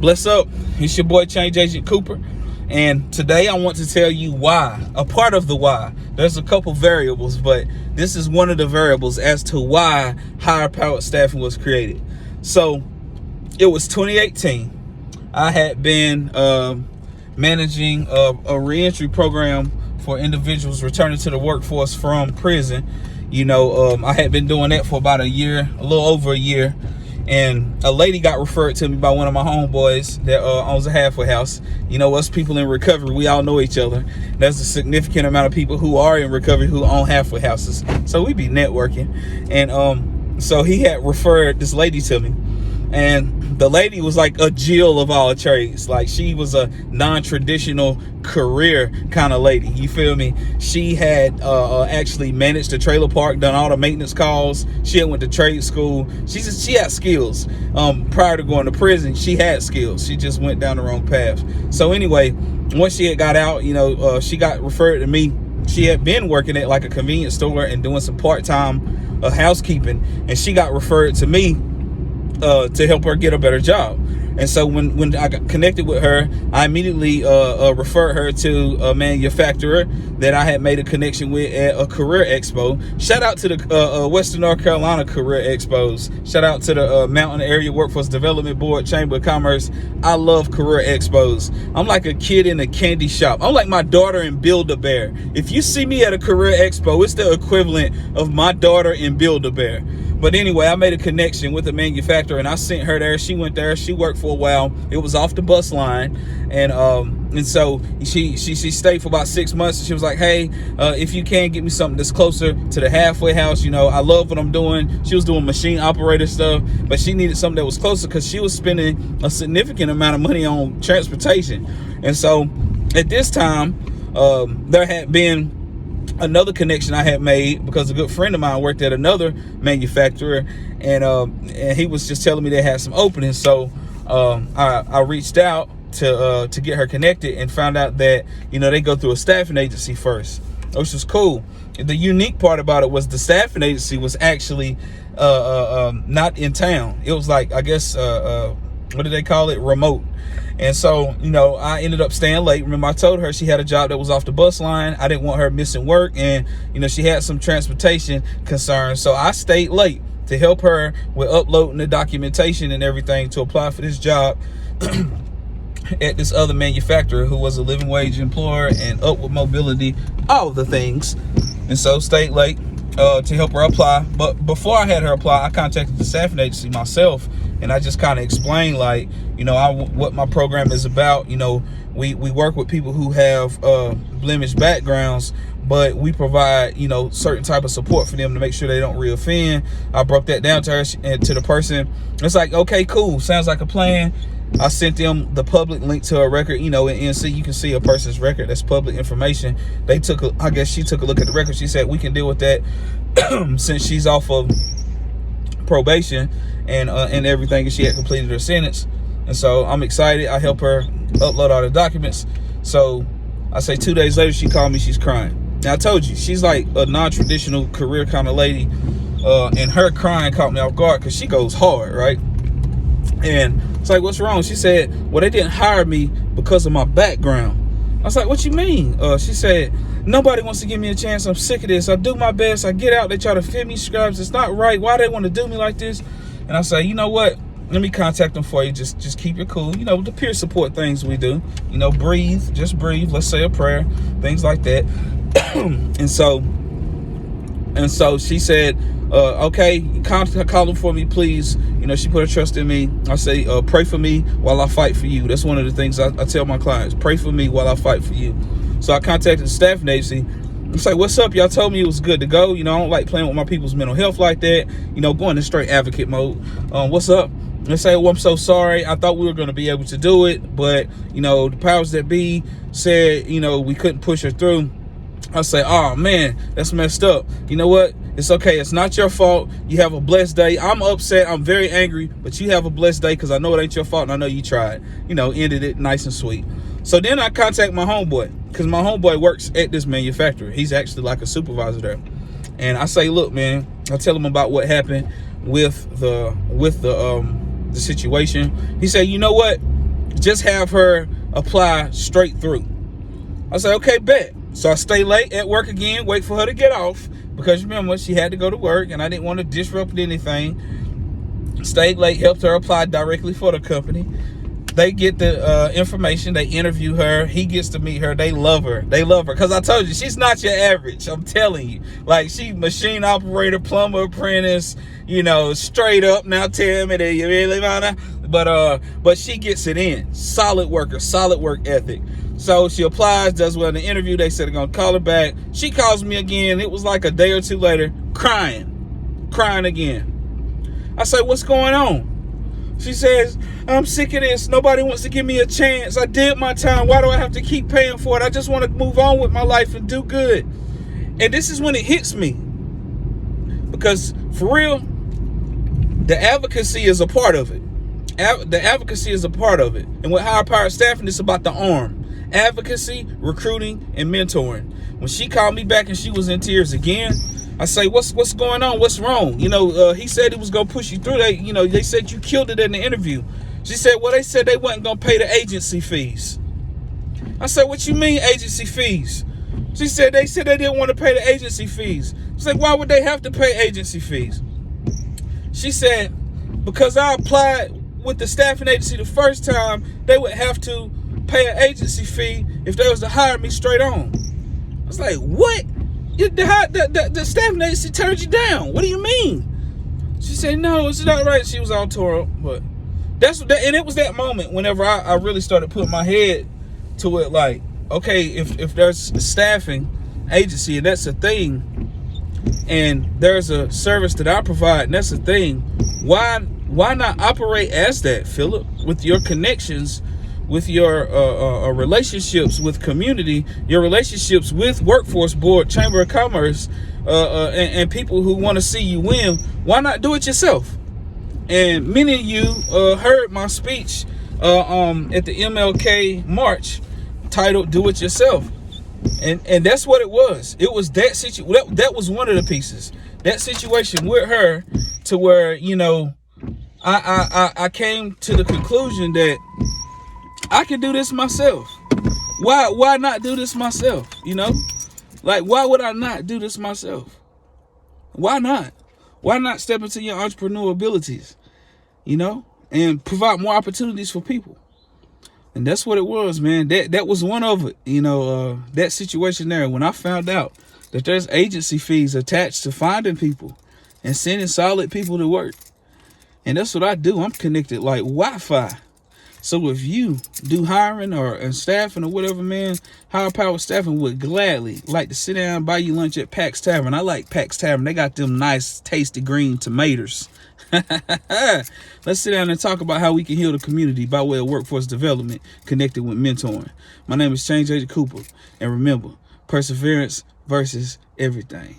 Bless up. It's your boy Change Agent Cooper. And today I want to tell you why, a part of the why. There's a couple variables, but this is one of the variables as to why higher powered staffing was created. So it was 2018. I had been managing a reentry program for individuals returning to the workforce from prison. I had been doing that for about a year, a little over a year. And a lady got referred to me by one of my homeboys that owns a halfway house. Us people in recovery, we all know each other. There's a significant amount of people who are in recovery who own halfway houses. So we be networking. And so he had referred this lady to me. And the lady was like a Jill of all trades. Like, she was a non-traditional career kind of lady. You feel me? She had actually managed a trailer park, done all the maintenance calls. She had went to trade school. She had skills. Prior to going to prison, she had skills. She just went down the wrong path. So anyway, once she had got out, she got referred to me. She had been working at like a convenience store and doing some part-time housekeeping, and she got referred to me to help her get a better job. And so when I got connected with her, I immediately referred her to a manufacturer that I had made a connection with at a career expo. Shout out to the Western North Carolina career expos. Shout out to the Mountain Area Workforce Development Board, Chamber of Commerce. I love career expos. I'm like a kid in a candy shop. I'm like my daughter in Build-A-Bear. If you see me at a career expo, it's the equivalent of my daughter in Build-A-Bear. But anyway, I made a connection with the manufacturer and I sent her there. She went there. She worked for a while. It was off the bus line. And so she stayed for about 6 months. She was like, hey, if you can get me something that's closer to the halfway house, I love what I'm doing. She was doing machine operator stuff, but she needed something that was closer because she was spending a significant amount of money on transportation. And so at this time, there had been another connection I had made because a good friend of mine worked at another manufacturer, and he was just telling me they had some openings. So I reached out to get her connected and found out that they go through a staffing agency first, which was cool. The unique part about it was the staffing agency was actually not in town. It was like, I guess, what do they call it? Remote. And so, I ended up staying late. Remember, I told her she had a job that was off the bus line. I didn't want her missing work. And, she had some transportation concerns. So I stayed late to help her with uploading the documentation and everything to apply for this job at this other manufacturer who was a living wage employer and upward mobility, all the things. And so stayed late to help her apply. But before I had her apply, I contacted the staffing agency myself. And I just kind of explained, like, what my program is about. We work with people who have blemished backgrounds, but we provide, certain type of support for them to make sure they don't reoffend. I broke that down to her and to the person. It's like, okay, cool. Sounds like a plan. I sent them the public link to a record. In NC, you can see a person's record. That's public information. I guess she took a look at the record. She said, we can deal with that since she's off of probation and everything, and she had completed her sentence. And so I'm excited. I help her upload all the documents. So I say 2 days later, she called me. She's crying. Now, I told you, she's like a non-traditional career kind of lady. And her crying caught me off guard because she goes hard, right? And it's like, what's wrong? She said, well, they didn't hire me because of my background. I was like, what you mean? She said, nobody wants to give me a chance. I'm sick of this. I do my best. I get out. They try to fit me scraps. It's not right. Why they want to do me like this? And I say, you know what? Let me contact them for you. Just keep it cool. The peer support things we do. Breathe. Just breathe. Let's say a prayer. Things like that. And so she said, okay, call them for me, please. She put her trust in me. I say, pray for me while I fight for you. That's one of the things I tell my clients. Pray for me while I fight for you. So I contacted the staffing agency. It's like, what's up? Y'all told me it was good to go. I don't like playing with my people's mental health like that. Going in straight advocate mode. What's up? They say, well, I'm so sorry. I thought we were going to be able to do it. But, the powers that be said, we couldn't push her through. I say, oh, man, that's messed up. You know what? It's okay. It's not your fault. You have a blessed day. I'm upset. I'm very angry. But you have a blessed day because I know it ain't your fault. And I know you tried. Ended it nice and sweet. So then I contact my homeboy because my homeboy works at this manufacturer. He's actually like a supervisor there. And I say, look, man, I tell him about what happened with the situation. He said, you know what? Just have her apply straight through. I said, okay, bet. So I stay late at work again, wait for her to get off, because remember, she had to go to work and I didn't want to disrupt anything. Stayed late, helped her apply directly for the company. They get the information, they interview her, he gets to meet her, they love her. Because I told you, she's not your average, I'm telling you. Like, she machine operator, plumber, apprentice, straight up. Now tell me that you really wanna. But she gets it in. Solid worker, solid work ethic. So she applies, does well in the interview. They said they're gonna call her back. She calls me again. It was like a day or two later, crying again. I say, what's going on? She says, I'm sick of this. Nobody wants to give me a chance. I did my time. Why do I have to keep paying for it? I just want to move on with my life and do good. And this is when it hits me. Because for real, the advocacy is a part of it. The advocacy is a part of it. And with higher powered staffing, it's about the arm. Advocacy, recruiting, and mentoring. When she called me back and she was in tears again, I say, what's going on? What's wrong? He said he was going to push you through. They said you killed it in the interview. She said, well, they said they wasn't going to pay the agency fees. I said, what you mean agency fees? She said they didn't want to pay the agency fees. She's like, why would they have to pay agency fees? She said, because I applied with the staffing agency the first time, they would have to pay an agency fee if they was to hire me straight on. I was like, what? The staffing agency turned you down. What do you mean? She said, no, it's not right. She was all tore up. But and it was that moment whenever I really started putting my head to it, like, okay, if there's a staffing agency and that's a thing, and there's a service that I provide and that's a thing, why not operate as that, Philip, with your connections, with your relationships with community, your relationships with workforce board, chamber of commerce, and people who want to see you win. Why not do it yourself? And many of you heard my speech at the MLK March titled "Do It Yourself," and that's what it was. It was that situation. That was one of the pieces. That situation with her, to where I came to the conclusion that I can do this myself. Why not do this myself? Like, why would I not do this myself? Why not? Why not step into your entrepreneurial abilities, and provide more opportunities for people? And that's what it was, man. That was one of it, that situation there. When I found out that there's agency fees attached to finding people and sending solid people to work. And that's what I do. I'm connected like Wi-Fi. So if you do hiring or staffing or whatever, man, higher power staffing would gladly like to sit down and buy you lunch at Pax Tavern. I like Pax Tavern. They got them nice, tasty green tomatoes. Let's sit down and talk about how we can heal the community by way of workforce development connected with mentoring. My name is Change Agent Cooper. And remember, perseverance versus everything.